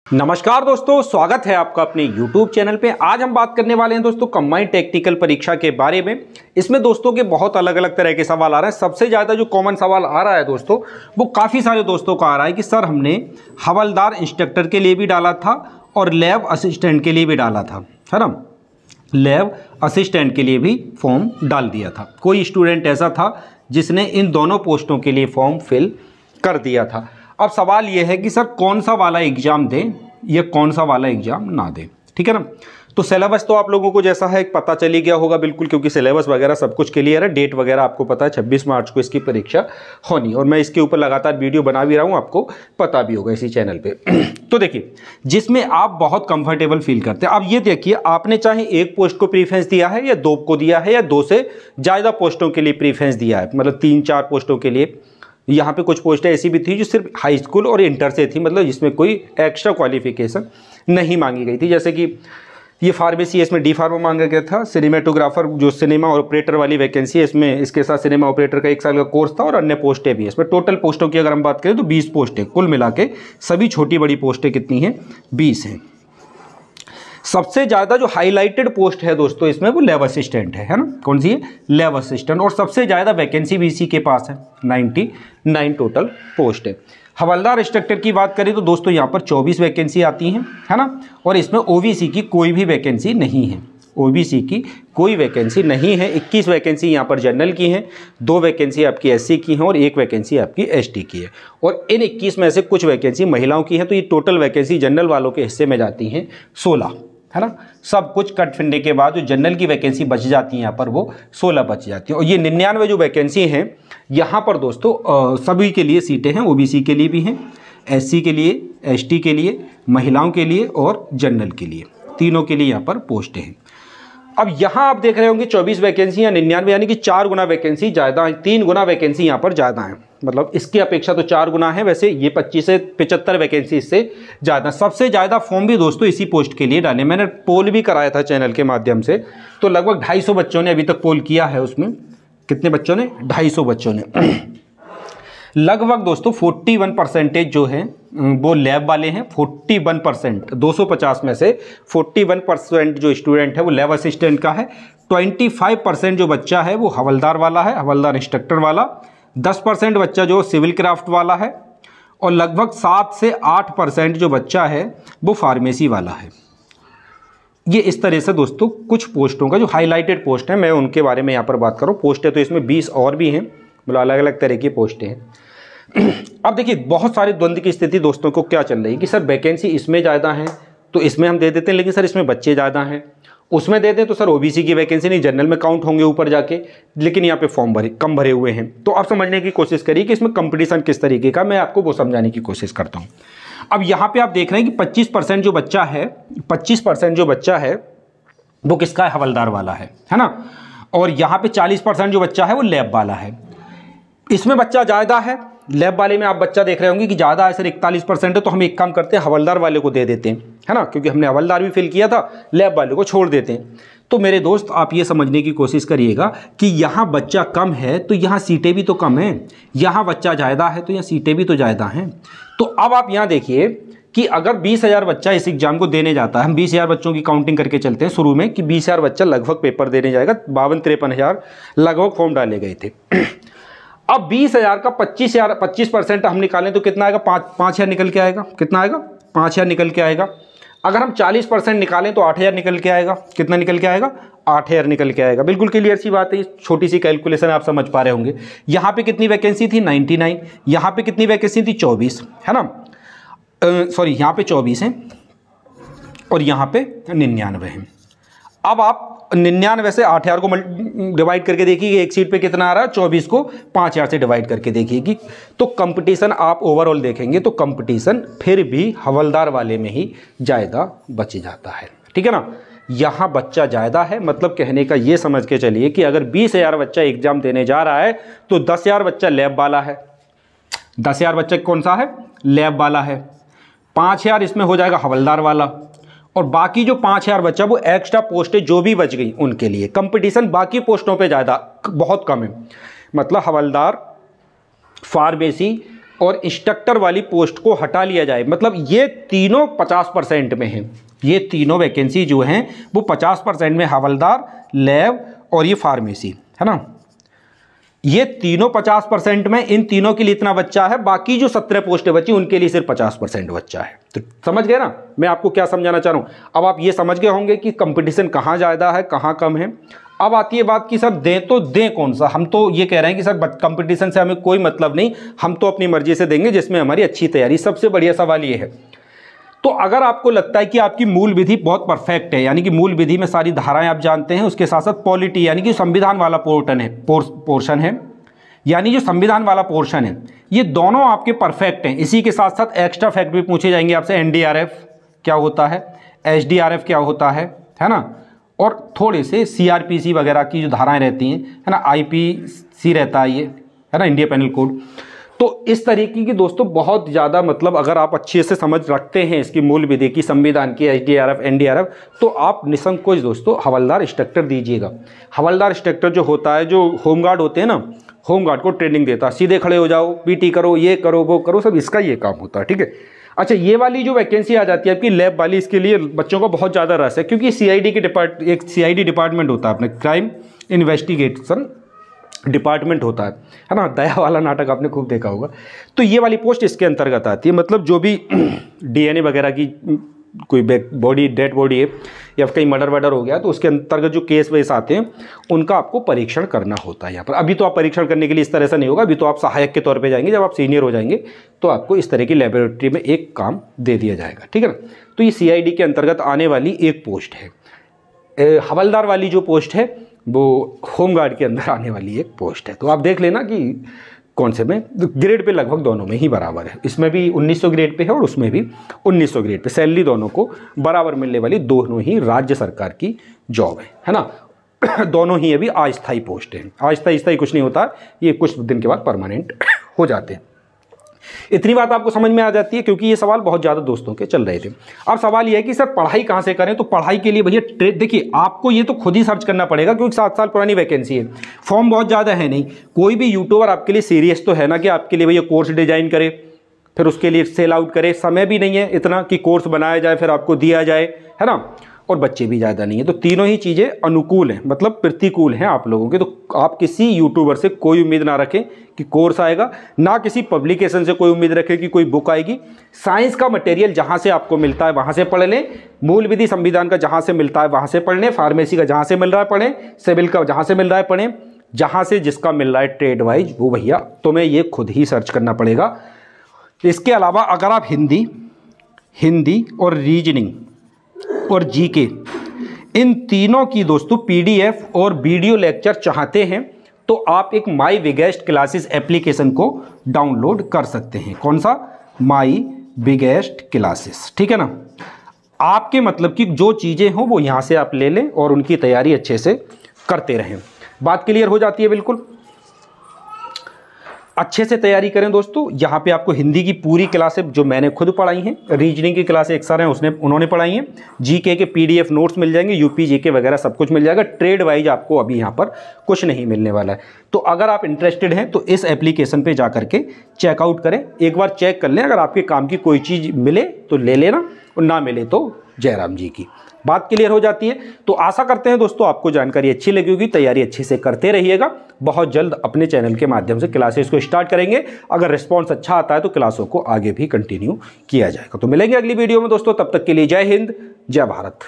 नमस्कार दोस्तों, स्वागत है आपका अपने YouTube चैनल पे। आज हम बात करने वाले हैं दोस्तों कंबाइंड टेक्निकल परीक्षा के बारे में। इसमें दोस्तों के बहुत अलग अलग तरह के सवाल आ रहे हैं। सबसे ज़्यादा जो कॉमन सवाल आ रहा है दोस्तों, वो काफ़ी सारे दोस्तों का आ रहा है कि सर हमने हवलदार इंस्ट्रक्टर के लिए भी डाला था और लैब असिस्टेंट के लिए भी डाला था, है ना। लैब असिस्टेंट के लिए भी फॉर्म डाल दिया था। कोई स्टूडेंट ऐसा था जिसने इन दोनों पोस्टों के लिए फॉर्म फिल कर दिया था। अब सवाल यह है कि सर कौन सा वाला एग्ज़ाम दें या कौन सा वाला एग्ज़ाम ना दें, ठीक है ना। तो सिलेबस तो आप लोगों को जैसा है पता चली गया होगा बिल्कुल, क्योंकि सिलेबस वगैरह सब कुछ क्लियर है। डेट वगैरह आपको पता है 26 मार्च को इसकी परीक्षा होनी, और मैं इसके ऊपर लगातार वीडियो बना भी रहा हूँ, आपको पता भी होगा इसी चैनल पे। तो देखिए, जिसमें आप बहुत कंफर्टेबल फील करते हैं। अब ये देखिए, आपने चाहे एक पोस्ट को प्रीफरेंस दिया है या दो को दिया है या दो से ज़्यादा पोस्टों के लिए प्रीफरेंस दिया है, मतलब 3-4 पोस्टों के लिए। यहाँ पे कुछ पोस्टें ऐसी भी थी जो सिर्फ हाई स्कूल और इंटर से थी, मतलब जिसमें कोई एक्स्ट्रा क्वालिफिकेशन नहीं मांगी गई थी। जैसे कि ये फार्मेसी, इसमें डी फार्मा मांगा गया था। सिनेमेटोग्राफर जो सिनेमा ऑपरेटर वाली वैकेंसी है, इसमें इसके साथ सिनेमा ऑपरेटर का 1 साल का कोर्स था और अन्य पोस्टें भी हैं। इसमें टोटल पोस्टों की अगर हम बात करें तो 20 पोस्टें कुल मिला के, सभी छोटी बड़ी पोस्टें कितनी हैं? 20 हैं। सबसे ज़्यादा जो हाईलाइटेड पोस्ट है दोस्तों इसमें, वो लैब असिस्टेंट है ना। कौन सी है? Lab assistant. और सबसे ज़्यादा वैकेंसी भी इसी के पास है, 99 टोटल पोस्ट है। हवलदार इंस्ट्रक्टर की बात करें तो दोस्तों यहाँ पर 24 वैकेंसी आती हैं, है ना। और इसमें ओबीसी की कोई भी वैकेंसी नहीं है, ओबीसी की कोई वैकेंसी नहीं है। 21 वैकेंसी यहाँ पर जनरल की हैं, 2 वैकेंसी आपकी एससी की हैं और 1 वैकेंसी आपकी एसटी की है। और इन 21 में से कुछ वैकेंसी महिलाओं की है। तो ये टोटल वैकेंसी जनरल वालों के हिस्से में जाती हैं 16, है ना। सब कुछ कट फिरने के बाद जो जनरल की वैकेंसी बच जाती है यहाँ पर, वो 16 बच जाती है। और ये 99 जो वैकेंसी हैं यहाँ पर दोस्तों सभी के लिए सीटें हैं। ओबीसी के लिए भी हैं, एससी के लिए, एसटी के लिए, महिलाओं के लिए और जनरल के लिए, तीनों के लिए यहाँ पर पोस्टें हैं। अब यहाँ आप देख रहे होंगे 24 वैकेंसी या 99, यानी कि 4 गुना वैकेंसी ज़्यादा है, 3 गुना वैकेंसी यहाँ पर ज़्यादा है। मतलब इसकी अपेक्षा तो 4 गुना है। वैसे ये 25 से 75 वैकेंसी इससे ज़्यादा। सबसे ज़्यादा फॉर्म भी दोस्तों इसी पोस्ट के लिए डाले। मैंने पोल भी कराया था चैनल के माध्यम से, तो लगभग 250 बच्चों ने अभी तक पोल किया है। उसमें कितने बच्चों ने? 250 बच्चों ने। लगभग दोस्तों 41% जो है वो लैब वाले हैं। 41%, 250 में से 41% जो स्टूडेंट है वो लैब असिस्टेंट का है। 25% जो बच्चा है वो हवलदार वाला है, हवलदार इंस्ट्रक्टर वाला। 10% बच्चा जो सिविल क्राफ्ट वाला है और लगभग 7 से 8% जो बच्चा है वो फार्मेसी वाला है। ये इस तरह से दोस्तों कुछ पोस्टों का जो हाईलाइटेड पोस्ट है, मैं उनके बारे में यहाँ पर बात करूँ। पोस्टें तो इसमें 20 और भी हैं, मतलब अलग अलग तरह की पोस्टें हैं। अब देखिए, बहुत सारे द्वंद्व की स्थिति दोस्तों को क्या चल रही है कि सर वैकेंसी इसमें ज़्यादा है तो इसमें हम दे देते हैं, लेकिन सर इसमें बच्चे ज़्यादा हैं, उसमें दे दें तो सर ओबीसी की वैकेंसी नहीं, जनरल में काउंट होंगे ऊपर जाके, लेकिन यहाँ पे फॉर्म कम भरे हुए हैं। तो आप समझने की कोशिश करिए कि इसमें कंपटीशन किस तरीके का, मैं आपको वो समझाने की कोशिश करता हूँ। अब यहाँ पे आप देख रहे हैं कि 25% जो बच्चा है, 25% जो बच्चा है वो किसका है? हवलदार वाला है ना। और यहाँ पे 40% जो बच्चा है वो लैब वाला है। इसमें बच्चा ज़्यादा है, लैब वाले में आप बच्चा देख रहे होंगे कि ज़्यादा है, सर 41% है। तो हम एक काम करते हैं, हवलदार वाले को दे देते हैं, है ना, क्योंकि हमने हवलदार भी फिल किया था, लैब वाले को छोड़ देते हैं। तो मेरे दोस्त आप ये समझने की कोशिश करिएगा कि यहाँ बच्चा कम है तो यहाँ सीटें भी तो कम हैं, यहाँ बच्चा ज़्यादा है तो यहाँ सीटें भी तो ज़्यादा हैं। तो अब आप यहाँ देखिए कि अगर 20,000 बच्चा इस एग्जाम को देने जाता है, हम 20,000 बच्चों की काउंटिंग करके चलते हैं शुरू में कि 20,000 बच्चा लगभग पेपर देने जाएगा। 52-53,000 लगभग फॉर्म डाले गए थे। अब 20,000 का 25% हम निकालें तो कितना आएगा? 5,000 निकल के आएगा। कितना आएगा? 5,000 निकल के आएगा। अगर हम 40% निकालें तो 8,000 निकल के आएगा। कितना निकल के आएगा? 8,000 निकल के आएगा। बिल्कुल क्लियर सी बात है, छोटी सी कैलकुलेशन आप समझ पा रहे होंगे। यहाँ पे कितनी वैकेंसी थी? 99। यहाँ पे कितनी वैकेंसी थी? 24, है ना। सॉरी, यहाँ पे 24 हैं और यहाँ पे 99 हैं। अब आप 99 से 8,000 को डिवाइड करके देखिए, एक सीट पे कितना आ रहा है? 24 को 5,000 से डिवाइड करके देखिएगी तो कंपटीशन आप ओवरऑल देखेंगे तो कंपटीशन फिर भी हवलदार वाले में ही ज़्यादा बच जाता है, ठीक है ना। यहाँ बच्चा ज़्यादा है, मतलब कहने का ये समझ के चलिए कि अगर 20,000 बच्चा एग्जाम देने जा रहा है तो 10,000 बच्चा लैब वाला है। 10,000 बच्चा कौन सा है? लैब वाला है। 5,000 इसमें हो जाएगा हवलदार वाला, और बाकी जो 5,000 बच्चा वो एक्स्ट्रा पोस्टें जो भी बच गई उनके लिए। कंपटीशन बाकी पोस्टों पे ज़्यादा बहुत कम है, मतलब हवलदार, फार्मेसी, और इंस्ट्रक्टर वाली पोस्ट को हटा लिया जाए। मतलब ये तीनों 50% में हैं, ये तीनों वैकेंसी जो हैं वो 50% में, हवलदार, लैब और ये फार्मेसी, है ना, ये तीनों 50% में। इन तीनों के लिए इतना बच्चा है, बाकी जो 17 पोस्टें बची उनके लिए सिर्फ 50% बच्चा है। तो समझ गए ना मैं आपको क्या समझाना चाह रहा हूँ। अब आप ये समझ गए होंगे कि कंपटीशन कहाँ ज़्यादा है कहाँ कम है। अब आती है बात कि सर दें तो दें कौन सा। हम तो ये कह रहे हैं कि सर कंपटीशन से हमें कोई मतलब नहीं, हम तो अपनी मर्जी से देंगे जिसमें हमारी अच्छी तैयारी। सबसे बढ़िया सवाल ये है, तो अगर आपको लगता है कि आपकी मूल विधि बहुत परफेक्ट है, यानी कि मूल विधि में सारी धाराएं आप जानते हैं, उसके साथ साथ पॉलिटी यानी कि संविधान वाला पोर्शन है, यानी जो संविधान वाला पोर्शन है, ये दोनों आपके परफेक्ट हैं। इसी के साथ साथ एक्स्ट्रा फैक्ट भी पूछे जाएंगे आपसे, एनडीआरएफ क्या होता है, एसडीआरएफ क्या होता है ना, और थोड़े से सीआरपीसी वगैरह की जो धाराएं रहती हैं, है ना, आईपीसी रहता है ये, है ना, इंडिया पेनल कोड। तो इस तरीके की दोस्तों बहुत ज़्यादा, मतलब अगर आप अच्छे से समझ रखते हैं इसकी मूल विधि की, संविधान की, एसडीआरएफ, एनडीआरएफ, तो आप निसंकोच दोस्तों हवलदार इंस्ट्रक्टर दीजिएगा। हवलदार इंस्ट्रक्टर जो होता है, जो होमगार्ड होते हैं ना, होमगार्ड को ट्रेनिंग देता है, सीधे खड़े हो जाओ, पीटी करो, ये करो वो करो, सब इसका ये काम होता है, ठीक है। अच्छा, ये वाली जो वैकेंसी आ जाती है आपकी लैब वाली, इसके लिए बच्चों का बहुत ज़्यादा रस है, क्योंकि सीआईडी के एक सीआईडी डिपार्टमेंट होता है अपने, क्राइम इन्वेस्टिगेशन डिपार्टमेंट होता है ना। दया वाला नाटक आपने खूब देखा होगा। तो ये वाली पोस्ट इसके अंतर्गत आती है। मतलब जो भी डीएनए वगैरह की कोई बॉडी, डेड बॉडी है या कहीं मर्डर वर्डर हो गया, तो उसके अंतर्गत जो केस वेस आते हैं उनका आपको परीक्षण करना होता है यहाँ पर। अभी तो आप परीक्षण करने के लिए इस तरह से नहीं होगा, अभी तो आप सहायक के तौर पे जाएंगे। जब आप सीनियर हो जाएंगे तो आपको इस तरह की लेबोरेटरी में एक काम दे दिया जाएगा, ठीक है ना। तो ये सीआईडी के अंतर्गत आने वाली एक पोस्ट है। हवलदार वाली जो पोस्ट है वो होमगार्ड के अंदर आने वाली एक पोस्ट है। तो आप देख लेना कि कौन से में, ग्रेड पे लगभग दोनों में ही बराबर है। इसमें भी 1900 ग्रेड पे है और उसमें भी 1900 ग्रेड पे। सैलरी दोनों को बराबर मिलने वाली दोनों ही राज्य सरकार की जॉब है ना। दोनों ही अभी अस्थायी पोस्ट हैं। अस्थायी कुछ नहीं होता, ये कुछ दिन के बाद परमानेंट हो जाते हैं। इतनी बात आपको समझ में आ जाती है, क्योंकि ये सवाल बहुत ज़्यादा दोस्तों के चल रहे थे। अब सवाल ये है कि सर पढ़ाई कहाँ से करें। तो पढ़ाई के लिए भैया देखिए, आपको ये तो खुद ही सर्च करना पड़ेगा, क्योंकि 7 साल पुरानी वैकेंसी है, फॉर्म बहुत ज़्यादा है नहीं। कोई भी यूट्यूबर आपके लिए सीरियस तो है ना कि आपके लिए भैया कोर्स डिजाइन करे, फिर उसके लिए सेल आउट करे। समय भी नहीं है इतना कि कोर्स बनाया जाए फिर आपको दिया जाए, है ना, और बच्चे भी ज़्यादा नहीं है। तो तीनों ही चीज़ें अनुकूल हैं, मतलब प्रतिकूल हैं आप लोगों के। तो आप किसी यूट्यूबर से कोई उम्मीद ना रखें कि कोर्स आएगा, ना किसी पब्लिकेशन से कोई उम्मीद रखें कि कोई बुक आएगी। साइंस का मटेरियल जहाँ से आपको मिलता है वहाँ से पढ़ लें, मूल विधि संविधान का जहाँ से मिलता है वहाँ से पढ़ लें, फार्मेसी का जहाँ से मिल रहा है पढ़ें, सिविल का जहाँ से मिल रहा है पढ़ें, जहाँ से जिसका मिल रहा है ट्रेड वाइज वो भैया तुम्हें ये खुद ही सर्च करना पड़ेगा। इसके अलावा अगर आप हिंदी और रीजनिंग और जीके, इन तीनों की दोस्तों पीडीएफ और वीडियो लेक्चर चाहते हैं तो आप एक माई बिगेस्ट क्लासेस एप्लीकेशन को डाउनलोड कर सकते हैं। कौन सा? माई बिगेस्ट क्लासेस, ठीक है ना। आपके मतलब कि जो चीज़ें हों वो यहाँ से आप ले लें और उनकी तैयारी अच्छे से करते रहें। बात क्लियर हो जाती है बिल्कुल। अच्छे से तैयारी करें दोस्तों। यहाँ पे आपको हिंदी की पूरी क्लासें जो मैंने खुद पढ़ाई हैं, रीजनिंग की क्लासें एक सर हैं उन्होंने पढ़ाई हैं, जीके के पीडीएफ नोट्स मिल जाएंगे, यूपी जीके वगैरह सब कुछ मिल जाएगा। ट्रेड वाइज आपको अभी यहाँ पर कुछ नहीं मिलने वाला है। तो अगर आप इंटरेस्टेड हैं तो इस एप्लीकेशन पे जा करके चेकआउट करें, एक बार चेक कर लें। अगर आपके काम की कोई चीज़ मिले तो ले लेना, और ना मिले तो जयराम जी की। बात क्लियर हो जाती है। तो आशा करते हैं दोस्तों आपको जानकारी अच्छी लगी होगी। तैयारी अच्छे से करते रहिएगा। बहुत जल्द अपने चैनल के माध्यम से क्लासेस को स्टार्ट करेंगे। अगर रिस्पांस अच्छा आता है तो क्लासों को आगे भी कंटिन्यू किया जाएगा। तो मिलेंगे अगली वीडियो में दोस्तों। तब तक के लिए जय हिंद, जय भारत।